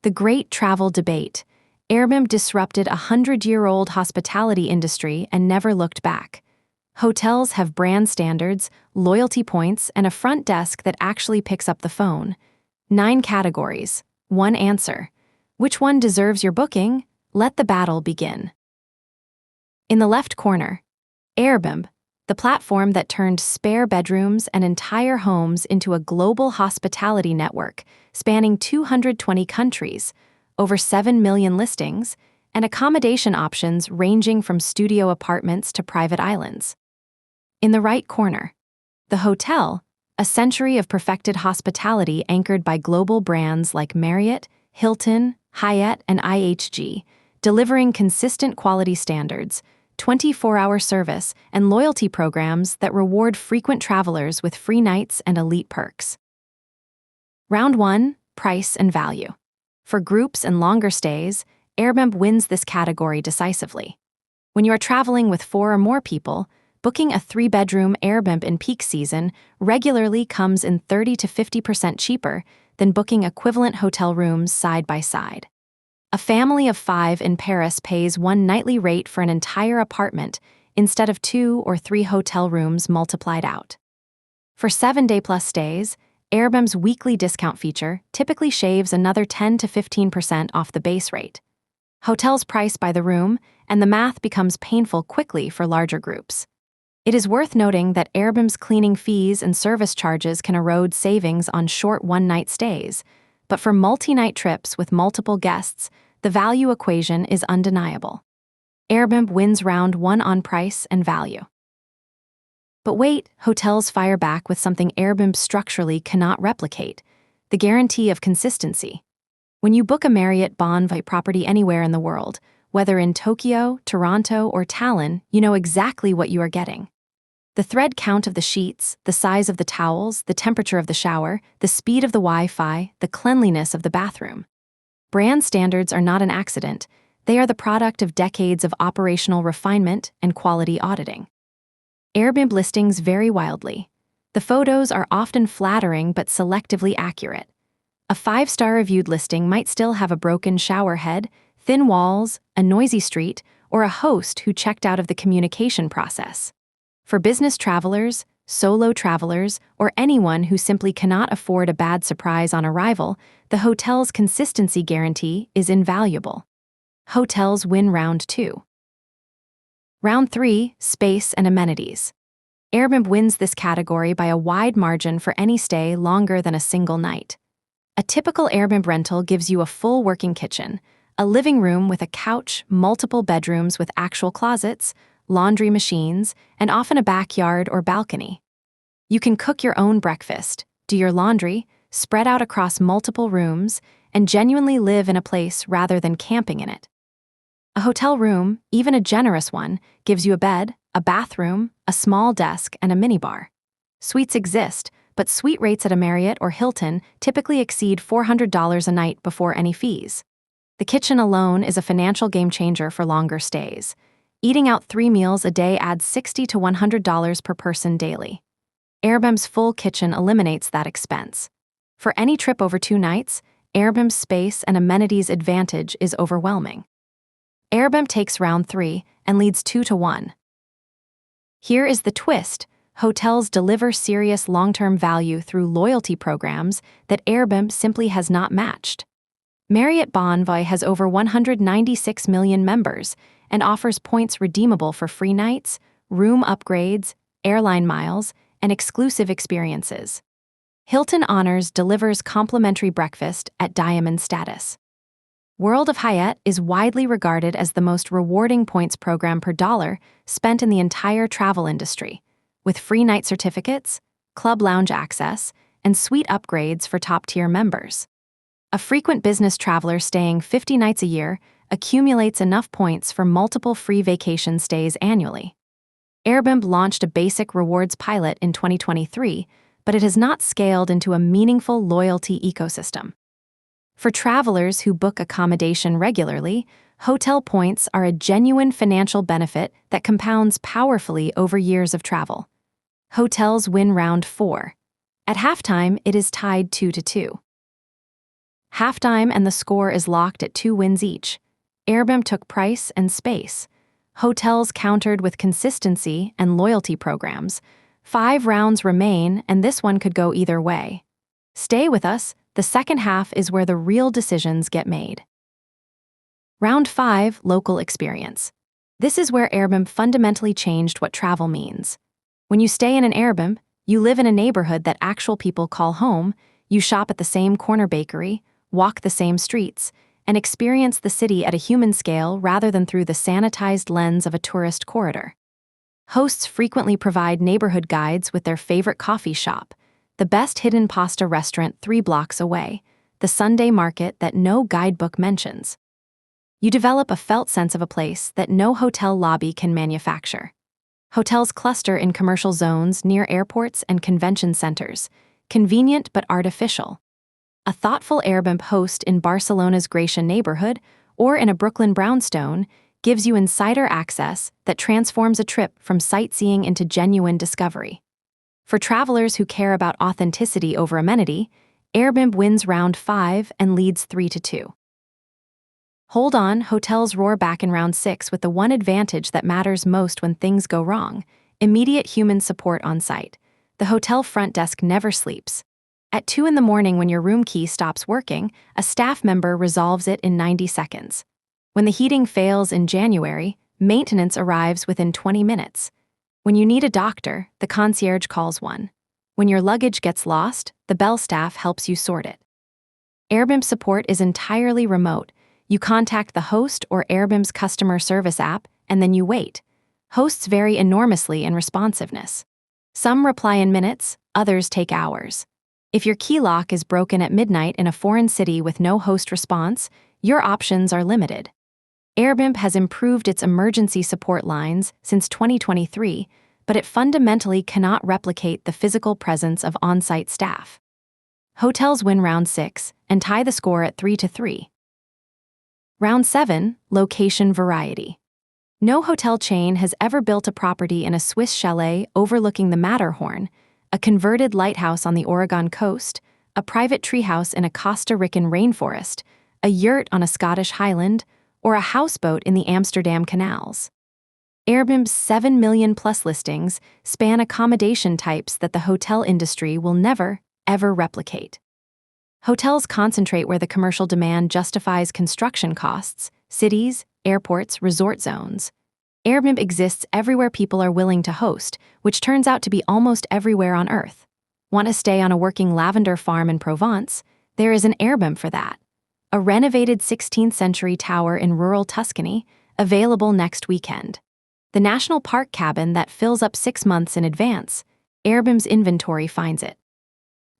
The Great Travel Debate. Airbnb disrupted a 100-year-old hospitality industry and never looked back. Hotels have brand standards, loyalty points, and a front desk that actually picks up the phone. 9 categories, 1 answer. Which one deserves your booking? Let the battle begin. In the left corner, Airbnb, the platform that turned spare bedrooms and entire homes into a global hospitality network spanning 220 countries, over 7 million listings, and accommodation options ranging from studio apartments to private islands. In the right corner, the hotel, a century of perfected hospitality anchored by global brands like Marriott, Hilton, Hyatt, and IHG, delivering consistent quality standards, 24-hour service, and loyalty programs that reward frequent travelers with free nights and elite perks. Round 1, price and value. For groups and longer stays, Airbnb wins this category decisively. When you are traveling with 4 or more people, booking a 3-bedroom Airbnb in peak season regularly comes in 30 to 50% cheaper than booking equivalent hotel rooms side by side. A family of 5 in Paris pays 1 nightly rate for an entire apartment instead of 2 or 3 hotel rooms multiplied out. For 7-day-plus stays, Airbnb's weekly discount feature typically shaves another 10 to 15% off the base rate. Hotels price by the room, and the math becomes painful quickly for larger groups. It is worth noting that Airbnb's cleaning fees and service charges can erode savings on short one-night stays, but for multi-night trips with multiple guests, the value equation is undeniable. Airbnb wins round 1 on price and value. But wait, hotels fire back with something Airbnb structurally cannot replicate: the guarantee of consistency. When you book a Marriott Bonvoy property anywhere in the world, whether in Tokyo, Toronto, or Tallinn, you know exactly what you are getting. The thread count of the sheets, the size of the towels, the temperature of the shower, the speed of the Wi-Fi, the cleanliness of the bathroom. Brand standards are not an accident. They are the product of decades of operational refinement and quality auditing. Airbnb listings vary wildly. The photos are often flattering but selectively accurate. A 5-star reviewed listing might still have a broken shower head, thin walls, a noisy street, or a host who checked out of the communication process. For business travelers, solo travelers, or anyone who simply cannot afford a bad surprise on arrival, the hotel's consistency guarantee is invaluable. Hotels win round 2. Round 3, space and amenities. Airbnb wins this category by a wide margin for any stay longer than a single night. A typical Airbnb rental gives you a full working kitchen, a living room with a couch, multiple bedrooms with actual closets, laundry machines, and often a backyard or balcony. You can cook your own breakfast, do your laundry, spread out across multiple rooms, and genuinely live in a place rather than camping in it. A hotel room, even a generous one, gives you a bed, a bathroom, a small desk, and a minibar. Suites exist, but suite rates at a Marriott or Hilton typically exceed $400 a night before any fees. The kitchen alone is a financial game changer for longer stays. Eating out 3 meals a day adds $60 to $100 per person daily. Airbnb's full kitchen eliminates that expense. For any trip over 2 nights, Airbnb's space and amenities advantage is overwhelming. Airbnb takes round 3 and leads 2-1. Here is the twist: hotels deliver serious long-term value through loyalty programs that Airbnb simply has not matched. Marriott Bonvoy has over 196 million members and offers points redeemable for free nights, room upgrades, airline miles, and exclusive experiences. Hilton Honors delivers complimentary breakfast at diamond status. World of Hyatt is widely regarded as the most rewarding points program per dollar spent in the entire travel industry, with free night certificates, club lounge access, and suite upgrades for top-tier members. A frequent business traveler staying 50 nights a year accumulates enough points for multiple free vacation stays annually. Airbnb launched a basic rewards pilot in 2023, but it has not scaled into a meaningful loyalty ecosystem. For travelers who book accommodation regularly, hotel points are a genuine financial benefit that compounds powerfully over years of travel. Hotels win round 4. At halftime, it is tied 2-2. Halftime and the score is locked at 2 wins each. Airbnb took price and space. Hotels countered with consistency and loyalty programs. 5 rounds remain, and this one could go either way. Stay with us, the second half is where the real decisions get made. Round 5, Local Experience. This is where Airbnb fundamentally changed what travel means. When you stay in an Airbnb, you live in a neighborhood that actual people call home, you shop at the same corner bakery, walk the same streets, and experience the city at a human scale rather than through the sanitized lens of a tourist corridor. Hosts frequently provide neighborhood guides with their favorite coffee shop, the best hidden pasta restaurant 3 blocks away, the Sunday market that no guidebook mentions. You develop a felt sense of a place that no hotel lobby can manufacture. Hotels cluster in commercial zones near airports and convention centers, convenient but artificial. A thoughtful Airbnb host in Barcelona's Gratian neighborhood or in a Brooklyn brownstone gives you insider access that transforms a trip from sightseeing into genuine discovery. For travelers who care about authenticity over amenity, Airbnb wins round 5 and leads 3-2. Hold on, hotels roar back in round 6 with the one advantage that matters most when things go wrong: immediate human support on site. The hotel front desk never sleeps. At 2 in the morning when your room key stops working, a staff member resolves it in 90 seconds. When the heating fails in January, maintenance arrives within 20 minutes. When you need a doctor, the concierge calls one. When your luggage gets lost, the bell staff helps you sort it. Airbnb support is entirely remote. You contact the host or Airbnb's customer service app, and then you wait. Hosts vary enormously in responsiveness. Some reply in minutes, others take hours. If your key lock is broken at midnight in a foreign city with no host response, your options are limited. Airbnb has improved its emergency support lines since 2023, but it fundamentally cannot replicate the physical presence of on-site staff. Hotels win round 6 and tie the score at 3-3. Round 7, Location Variety. No hotel chain has ever built a property in a Swiss chalet overlooking the Matterhorn, a converted lighthouse on the Oregon coast, a private treehouse in a Costa Rican rainforest, a yurt on a Scottish highland, or a houseboat in the Amsterdam canals. Airbnb's 7 million-plus listings span accommodation types that the hotel industry will never, ever replicate. Hotels concentrate where the commercial demand justifies construction costs: cities, airports, resort zones. Airbnb exists everywhere people are willing to host, which turns out to be almost everywhere on Earth. Want to stay on a working lavender farm in Provence? There is an Airbnb for that. A renovated 16th-century tower in rural Tuscany, available next weekend. The national park cabin that fills up 6 months in advance. Airbnb's inventory finds it.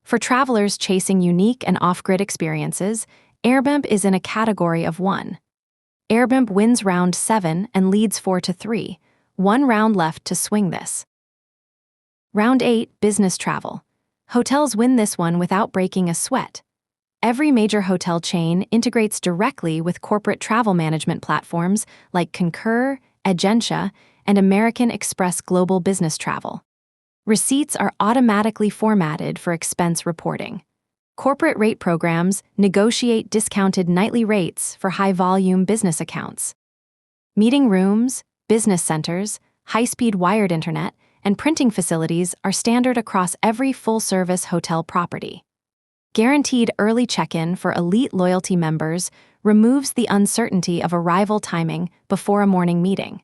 For travelers chasing unique and off-grid experiences, Airbnb is in a category of 1. Airbnb wins round 7 and leads 4-3, 1 round left to swing this. Round 8, Business Travel. Hotels win this one without breaking a sweat. Every major hotel chain integrates directly with corporate travel management platforms like Concur, Agencia, and American Express Global Business Travel. Receipts are automatically formatted for expense reporting. Corporate rate programs negotiate discounted nightly rates for high-volume business accounts. Meeting rooms, business centers, high-speed wired internet, and printing facilities are standard across every full-service hotel property. Guaranteed early check-in for elite loyalty members removes the uncertainty of arrival timing before a morning meeting.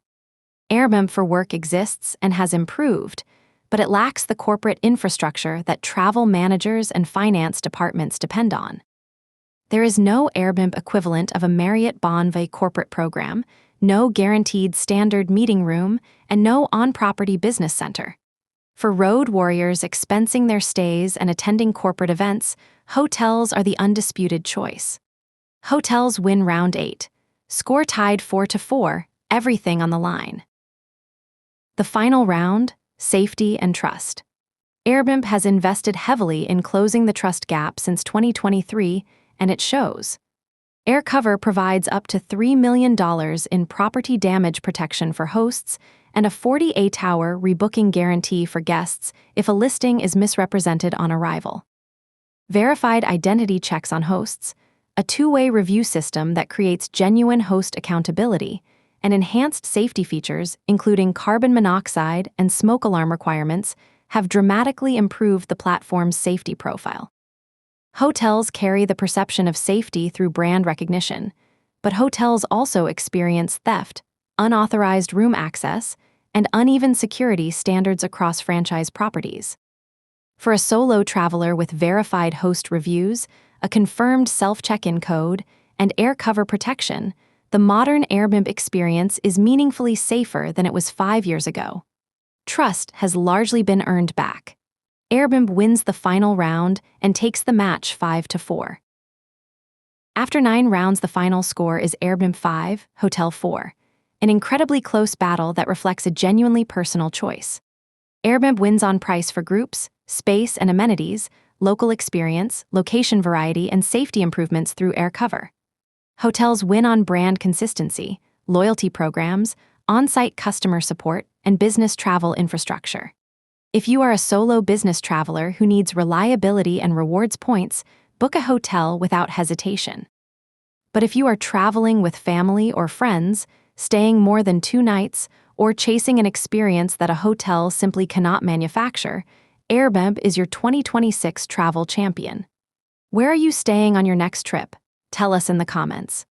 Airbnb for Work exists and has improved, but it lacks the corporate infrastructure that travel managers and finance departments depend on. There is no Airbnb equivalent of a Marriott Bonvoy corporate program, no guaranteed standard meeting room, and no on-property business center. For road warriors expensing their stays and attending corporate events, hotels are the undisputed choice. Hotels win round 8. Score tied 4-4, everything on the line. The final round, Safety and Trust. Airbnb has invested heavily in closing the trust gap since 2023, and it shows. AirCover provides up to $3 million in property damage protection for hosts and a 48-hour rebooking guarantee for guests if a listing is misrepresented on arrival. Verified identity checks on hosts. a two-way review system that creates genuine host accountability, and enhanced safety features, including carbon monoxide and smoke alarm requirements, have dramatically improved the platform's safety profile. Hotels carry the perception of safety through brand recognition, but hotels also experience theft, unauthorized room access, and uneven security standards across franchise properties. For a solo traveler with verified host reviews, a confirmed self-check-in code, and air cover protection, the modern Airbnb experience is meaningfully safer than it was 5 years ago. Trust has largely been earned back. Airbnb wins the final round and takes the match 5-4. After 9 rounds, the final score is Airbnb 5, Hotel 4, an incredibly close battle that reflects a genuinely personal choice. Airbnb wins on price for groups, space and amenities, local experience, location variety, and safety improvements through air cover. Hotels win on brand consistency, loyalty programs, on-site customer support, and business travel infrastructure. If you are a solo business traveler who needs reliability and rewards points, book a hotel without hesitation. But if you are traveling with family or friends, staying more than 2 nights, or chasing an experience that a hotel simply cannot manufacture, Airbnb is your 2026 travel champion. Where are you staying on your next trip? Tell us in the comments.